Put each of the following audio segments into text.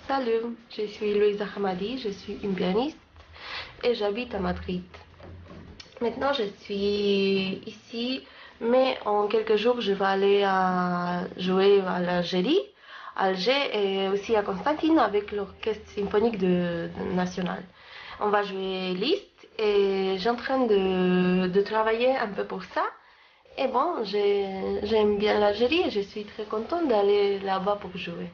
Salut, je suis Louisa Hamadi, je suis une pianiste et j'habite à Madrid. Maintenant, je suis ici, mais en quelques jours, je vais aller jouer à l'Algérie, Alger et aussi à Constantine avec l'Orchestre symphonique national. On va jouer Liszt et j'ai en train de travailler un peu pour ça. Et bon, j'aime bien l'Algérie et je suis très contente d'aller là-bas pour jouer.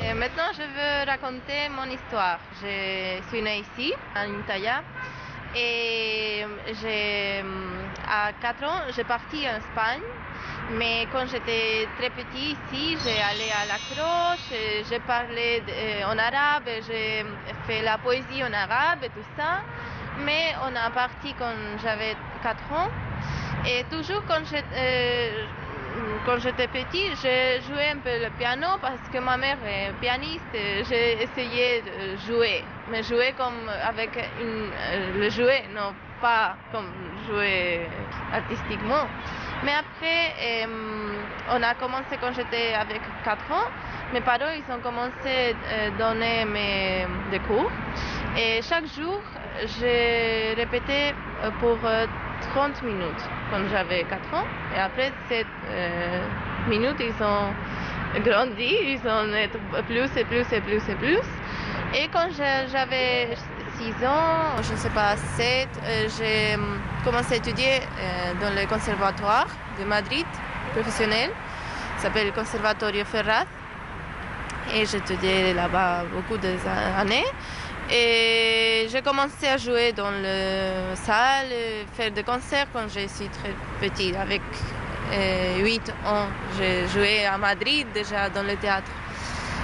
Et maintenant, je veux raconter mon histoire. Je suis née ici, en Italie, et à 4 ans, j'ai parti en Espagne. Mais quand j'étais très petit ici, j'ai allé à la croche, j'ai parlé en arabe, j'ai fait la poésie en arabe et tout ça. Mais on a parti quand j'avais 4 ans. Et toujours quand j'étais petit, j'ai joué un peu le piano parce que ma mère est pianiste. J'ai essayé de jouer, mais jouer comme avec le jouet, non pas comme jouer artistiquement. Mais après, on a commencé quand j'étais avec 4 ans. Mes parents ils ont commencé à donner des cours. Et chaque jour, j'ai répété pour 30 minutes quand j'avais 4 ans. Et après, ces minutes, ils ont grandi, ils ont été plus et plus et plus et plus. Et quand j'avais 6 ans, je ne sais pas, 7, j'ai commencé à étudier dans le conservatoire de Madrid, professionnel. Ça s'appelle le Conservatorio Ferraz. Et j'ai étudié là-bas beaucoup d'années. Et j'ai commencé à jouer dans la salle, faire des concerts quand je suis très petite. Avec 8 ans, j'ai joué à Madrid déjà dans le théâtre.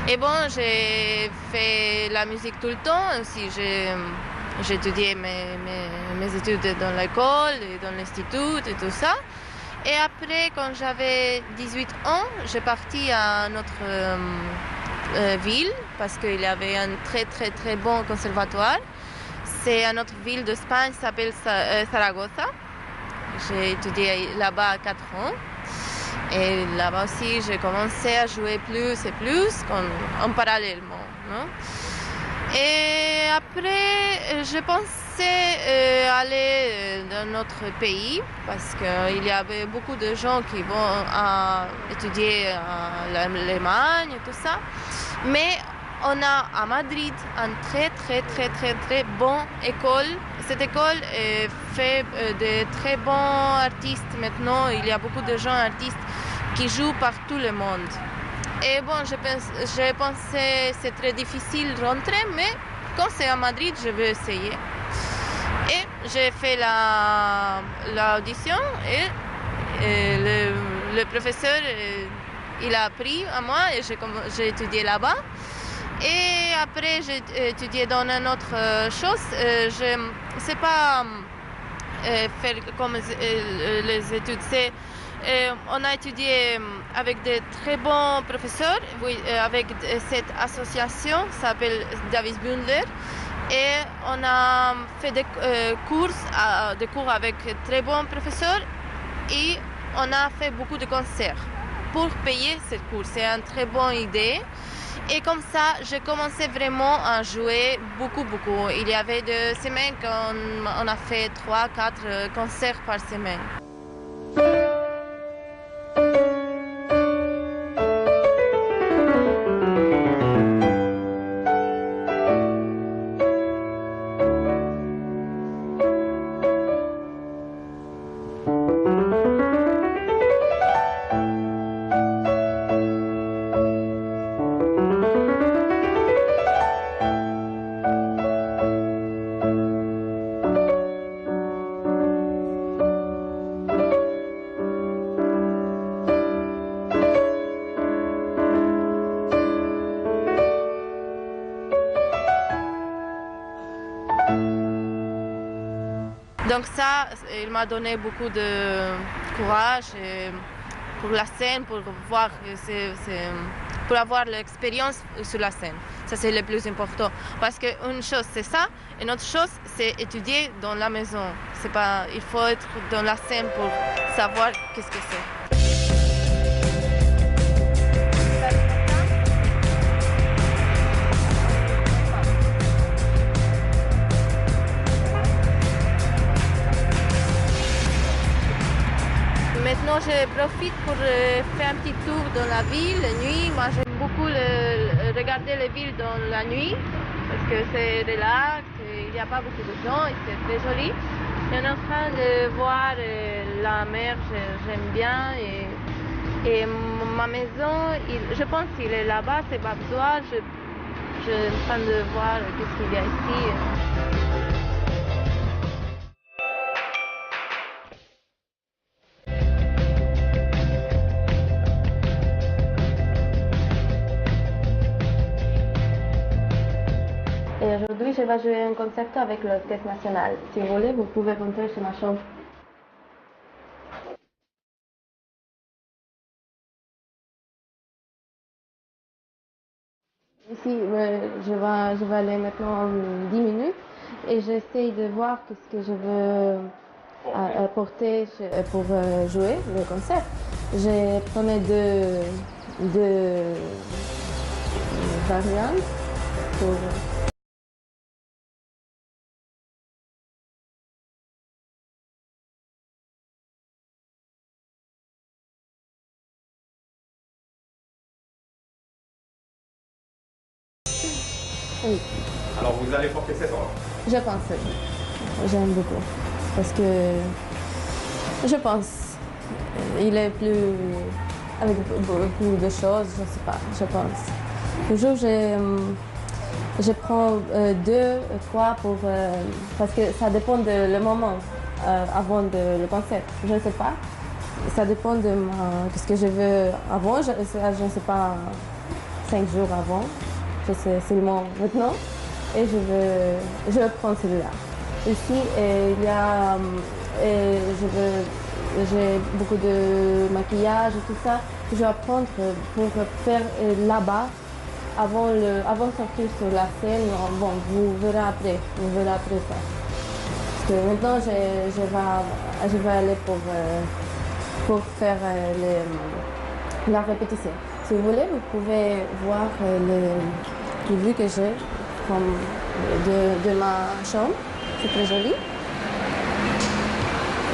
Et bon, j'ai fait la musique tout le temps aussi. J'ai étudié mes études dans l'école, et dans l'institut et tout ça. Et après, quand j'avais 18 ans, j'ai parti à notre ville parce qu'il y avait un très très très bon conservatoire. C'est à notre ville d'Espagne, ça s'appelle Zaragoza. J'ai étudié là-bas à 4 ans. Et là-bas aussi, j'ai commencé à jouer plus et plus en parallèlement. Non? Et après, je pensais aller dans notre pays parce qu'il y avait beaucoup de gens qui vont étudier à l'Allemagne et tout ça. Mais on a à Madrid une très très très très très bonne école. Cette école fait de très bons artistes maintenant. Il y a beaucoup de gens artistes qui jouent par tout le monde. Et bon, je pensais que c'est très difficile de rentrer, mais quand c'est à Madrid, je vais essayer. Et j'ai fait l'audition et le professeur, il a appris à moi et j'ai étudié là-bas. Et après, j'ai étudié dans une autre chose. Je ne sais pas faire comme les études. On a étudié avec de très bons professeurs, oui, avec cette association, ça s'appelle Davis Bündler. Et on a fait des cours avec très bons professeurs et on a fait beaucoup de concerts pour payer ces cours. C'est une très bonne idée. Et comme ça, j'ai commencé vraiment à jouer beaucoup, beaucoup. Il y avait des semaines qu'on a fait 3-4 concerts par semaine. Donc ça, il m'a donné beaucoup de courage pour la scène, pour voir, pour avoir l'expérience sur la scène. Ça, c'est le plus important. Parce qu'une chose, c'est ça, et une autre chose, c'est étudier dans la maison. C'est pas, il faut être dans la scène pour savoir qu'est-ce que c'est. Maintenant, je profite pour faire un petit tour dans la ville, la nuit. Moi, j'aime beaucoup regarder les villes dans la nuit parce que c'est relax, il n'y a pas beaucoup de gens et c'est très joli. Et on est en train de voir la mer, j'aime bien. Et ma maison, je pense qu'il est là-bas, c'est Babzois. Je suis en train de voir qu'est-ce qu'il y a ici. Et aujourd'hui, je vais jouer un concerto avec l'Orchestre National. Si vous voulez, vous pouvez rentrer chez ma chambre. Ici, je vais aller maintenant en 10 minutes et j'essaye de voir qu'est-ce que je veux apporter pour jouer le concert. J'ai pris deux variantes pour... Oui. Alors vous allez porter cet ordre? Je pense, oui. J'aime beaucoup. Parce que je pense il est plus avec beaucoup de choses, je ne sais pas, je pense. Toujours je prends 2, 3 pour parce que ça dépend de le moment avant le concert. Je ne sais pas. Ça dépend de ce que je veux avant. Je ne sais pas 5 jours avant. Je sais seulement maintenant et je veux prendre celui-là. Ici, il y a, j'ai beaucoup de maquillage et tout ça que je vais prendre pour faire là-bas avant de sortir sur la scène. Bon, vous verrez après ça. Parce que maintenant, je vais aller pour faire la répétition. Si vous voulez, vous pouvez voir les vues que j'ai de ma chambre. C'est très joli.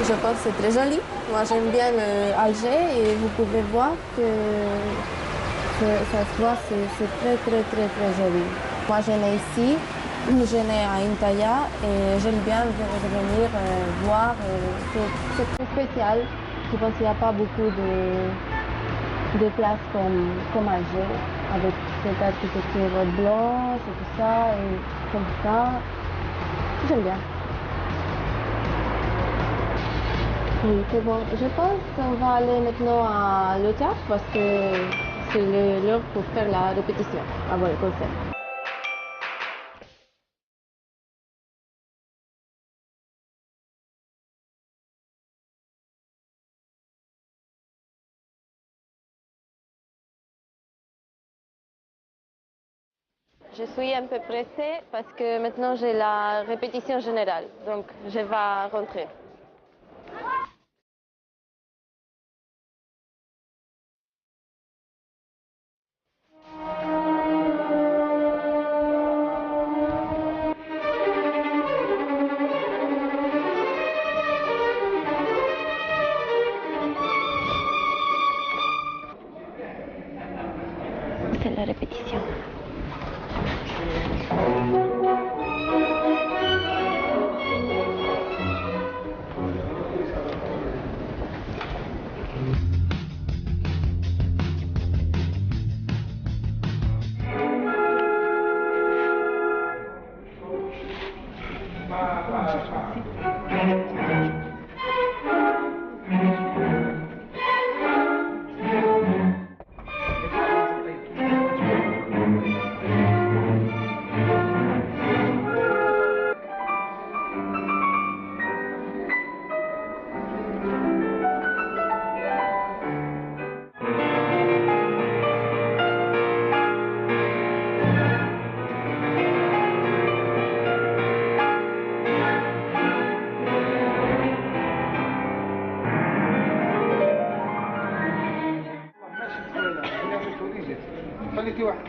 Je pense que c'est très joli. Moi, j'aime bien Alger et vous pouvez voir que ça se voit, c'est très, très, très, très joli. Moi, je nais ici, je nais à Intaya et j'aime bien venir voir. C'est très spécial. Je pense qu'il n'y a pas beaucoup de places comme Alger, avec cette architecture blanche et tout ça, et comme ça. J'aime bien. Oui, c'est bon. Je pense qu'on va aller maintenant à le théâtre parce que c'est l'heure pour faire la répétition avant le concert. Je suis un peu pressée parce que maintenant j'ai la répétition générale, donc je vais rentrer. C'est la répétition.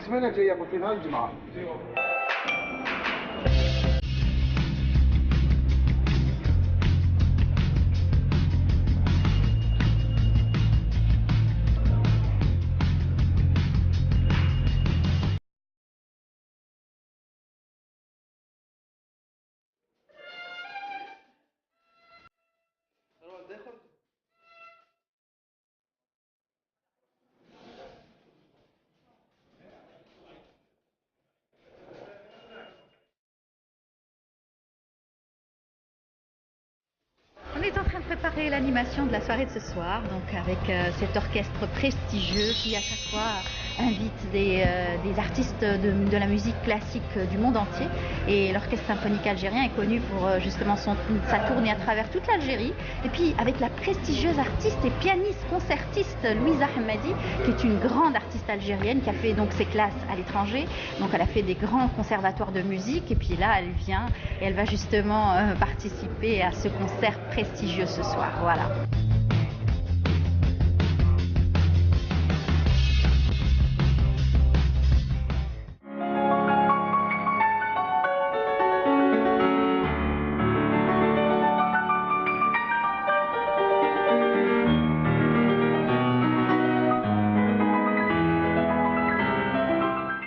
السمانه الجايه ابو في نهار الجمعه. On est en train de préparer l'animation de la soirée de ce soir, donc avec cet orchestre prestigieux qui à chaque fois invite des artistes de la musique classique du monde entier. Et l'orchestre symphonique algérien est connu pour justement sa tournée à travers toute l'Algérie. Et puis avec la prestigieuse artiste et pianiste concertiste Louisa Hamadi, qui est une grande artiste algérienne qui a fait donc ses classes à l'étranger. Donc elle a fait des grands conservatoires de musique et puis là elle vient et elle va justement participer à ce concert prestigieux ce soir. Voilà.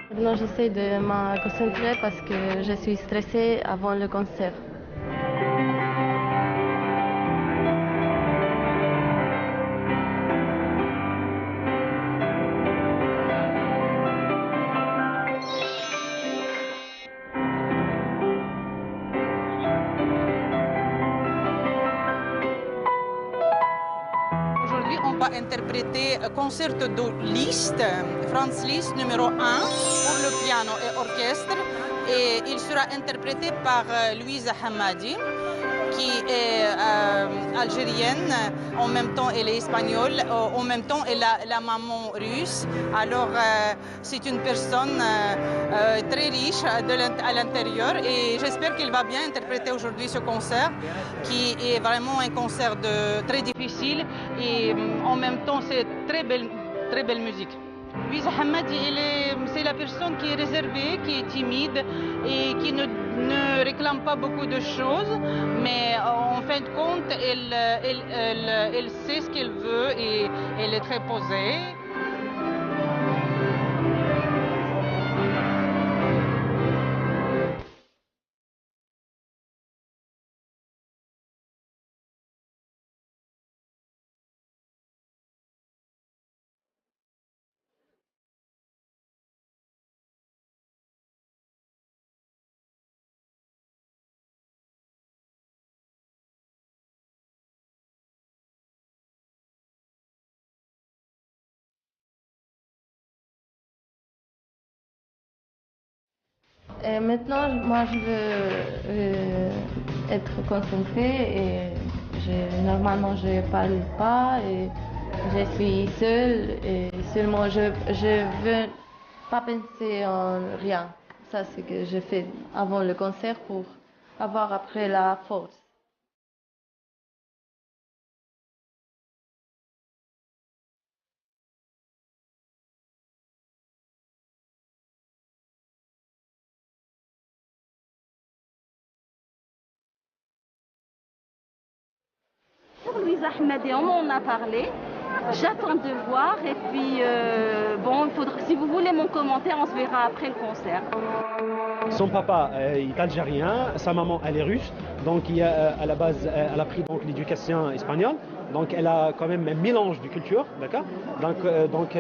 Maintenant, j'essaie de me concentrer parce que je suis stressée avant le concert. Aujourd'hui, on va interpréter Concerto Liszt, Franz Liszt numéro 1 pour le piano et orchestre. Et il sera interprété par Louisa Hamadi, qui est algérienne, en même temps elle est espagnole, en même temps elle a la maman russe. Alors c'est une personne très riche à l'intérieur et j'espère qu'elle va bien interpréter aujourd'hui ce concert qui est vraiment un concert très difficile et en même temps c'est très belle musique. Louisa Hamadi, c'est la personne qui est réservée, qui est timide et qui ne réclame pas beaucoup de choses, mais en fin de compte, elle sait ce qu'elle veut et elle est très posée. Et maintenant, moi, je veux être concentrée et normalement, je ne parle pas et je suis seule et seulement je veux pas penser en rien. Ça, c'est ce que je fais avant le concert pour avoir après la force. Pour Louisa Hamadi, on en a parlé. J'attends de voir et puis bon, si vous voulez mon commentaire, on se verra après le concert. Son papa est algérien, sa maman elle est russe, donc à la base elle a pris donc l'éducation espagnole, donc elle a quand même un mélange de cultures, d'accord. Donc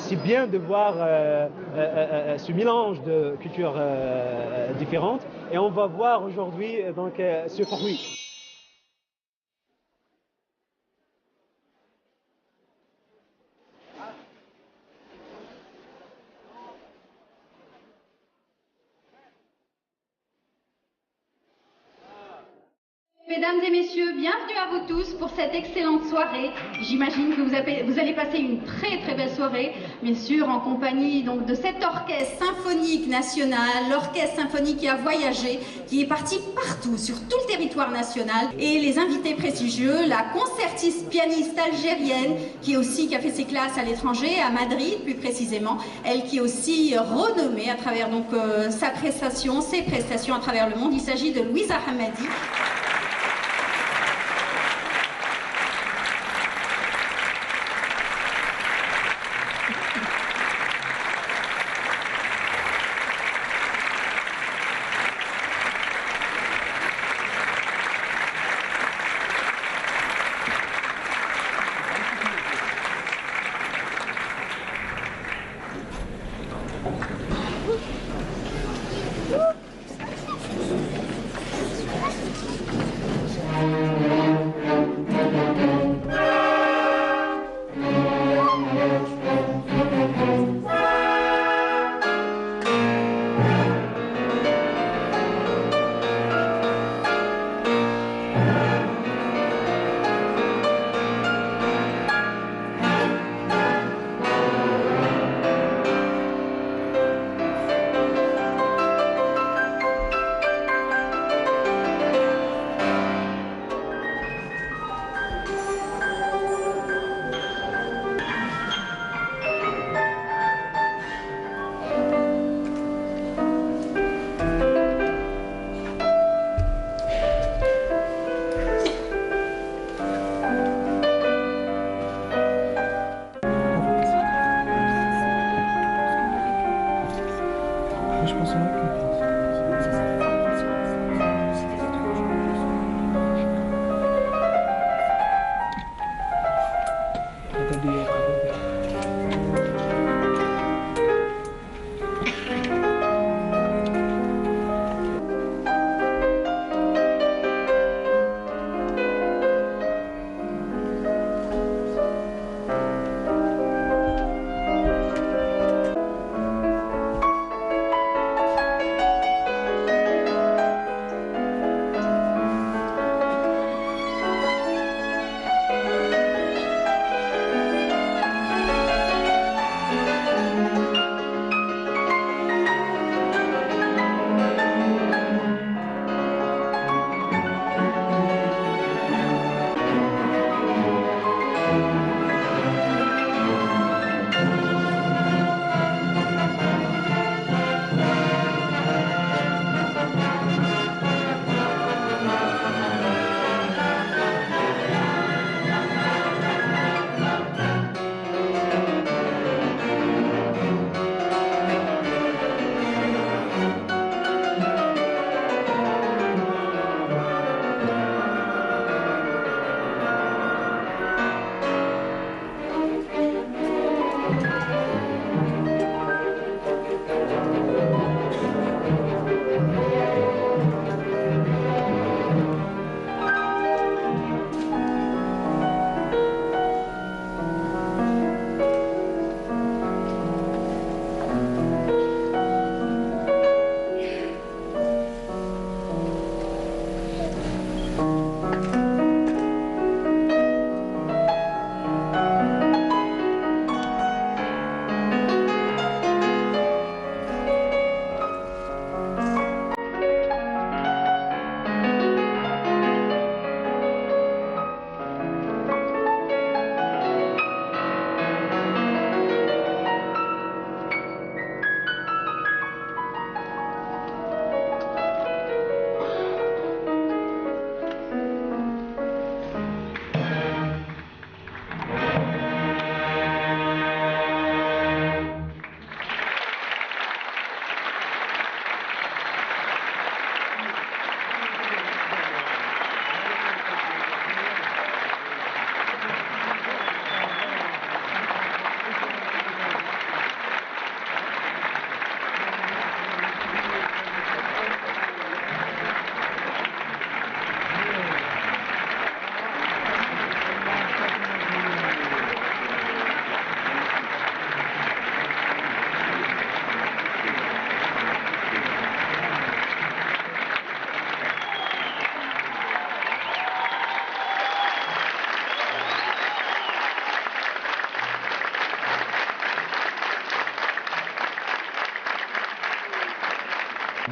c'est bien de voir ce mélange de cultures différentes et on va voir aujourd'hui donc ce fruit. Mesdames et messieurs, bienvenue à vous tous pour cette excellente soirée. J'imagine que vous allez passer une très très belle soirée, bien sûr en compagnie donc de cet orchestre symphonique national, l'orchestre symphonique qui a voyagé, qui est parti partout sur tout le territoire national, et les invités prestigieux, la concertiste pianiste algérienne qui a fait ses classes à l'étranger, à Madrid plus précisément, elle qui est aussi renommée à travers donc ses prestations à travers le monde. Il s'agit de Louisa Hamadi.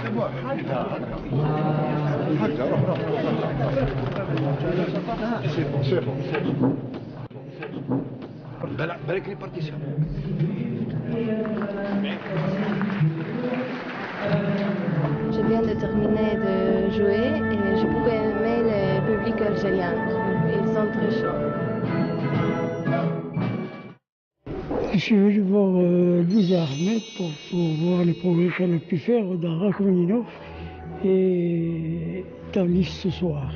C'est bon. Balak répartition. Je viens de terminer de jouer et je pouvais aimer le public algérien. Ils sont très chauds. Je suis venu voir Louisa Ahmed pour voir les progrès qu'elle a pu faire dans Rachmaninoff et dans Liszt ce soir.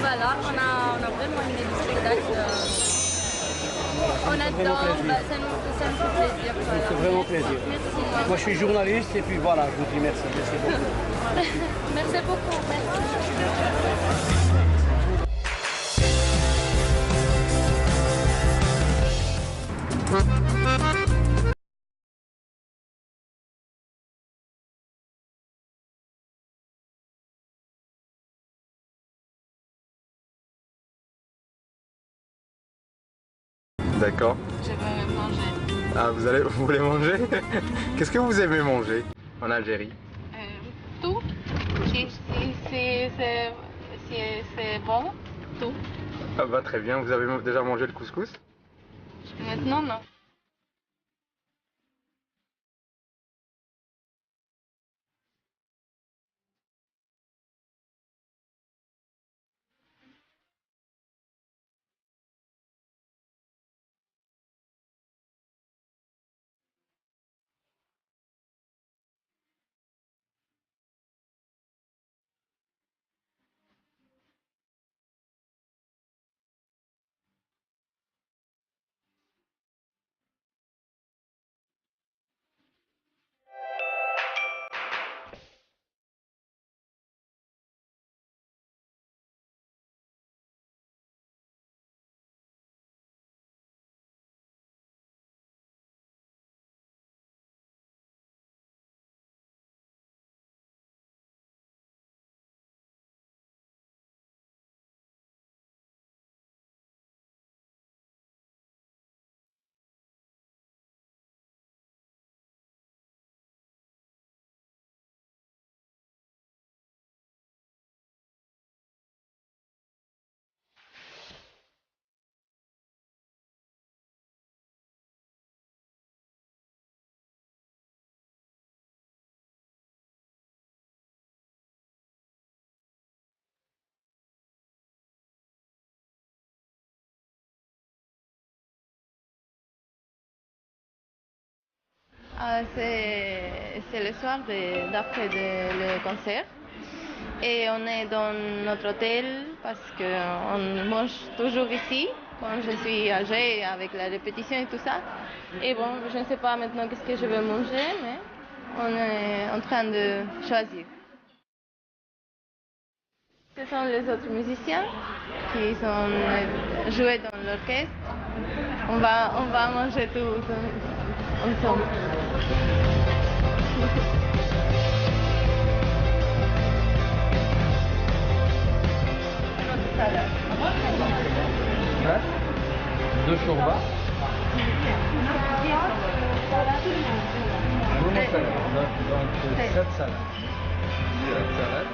Voilà, on a vraiment aimé le spectacle. On adore, ça nous fait plaisir. Voilà. C'est vraiment plaisir. Merci. Moi je suis journaliste et puis voilà, je vous dis merci. Merci beaucoup. Merci beaucoup. D'accord. Je veux manger. Ah, vous voulez manger? Qu'est-ce que vous aimez manger en Algérie? Tout. Si c'est bon, tout. Ah bah très bien, vous avez déjà mangé le couscous? Maintenant, non. C'est le soir d'après le concert et on est dans notre hôtel parce qu'on mange toujours ici quand je suis âgée avec la répétition et tout ça. Et bon, je ne sais pas maintenant qu'est-ce que je vais manger, mais on est en train de choisir. Ce sont les autres musiciens qui sont joués dans l'orchestre. On va manger tout ensemble. Deux chourbas. Donc 7 salades. 7 salades.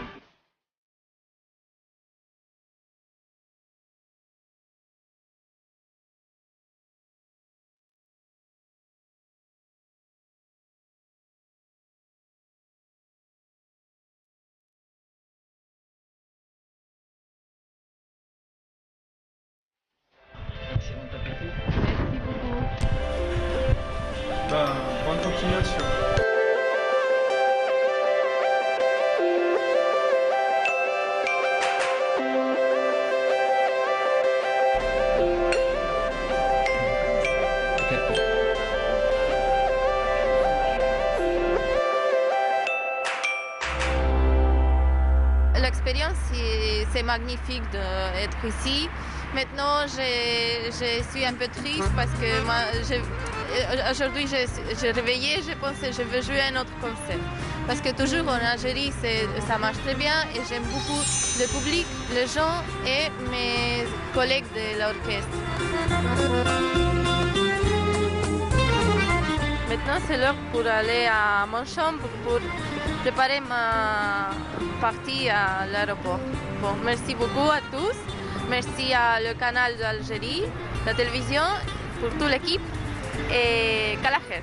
Merci beaucoup. Bonne continuation. c'est magnifique d'être ici. Maintenant, je suis un peu triste parce que aujourd'hui, j'ai réveillé, je pense que je veux jouer un autre concert. Parce que toujours en Algérie, ça marche très bien et j'aime beaucoup le public, les gens et mes collègues de l'orchestre. Maintenant, c'est l'heure pour aller à mon chambre pour préparer ma partie à l'aéroport. Bon, merci beaucoup à tous. Merci à le canal d'Algérie, la télévision, pour toute l'équipe et Kalaher.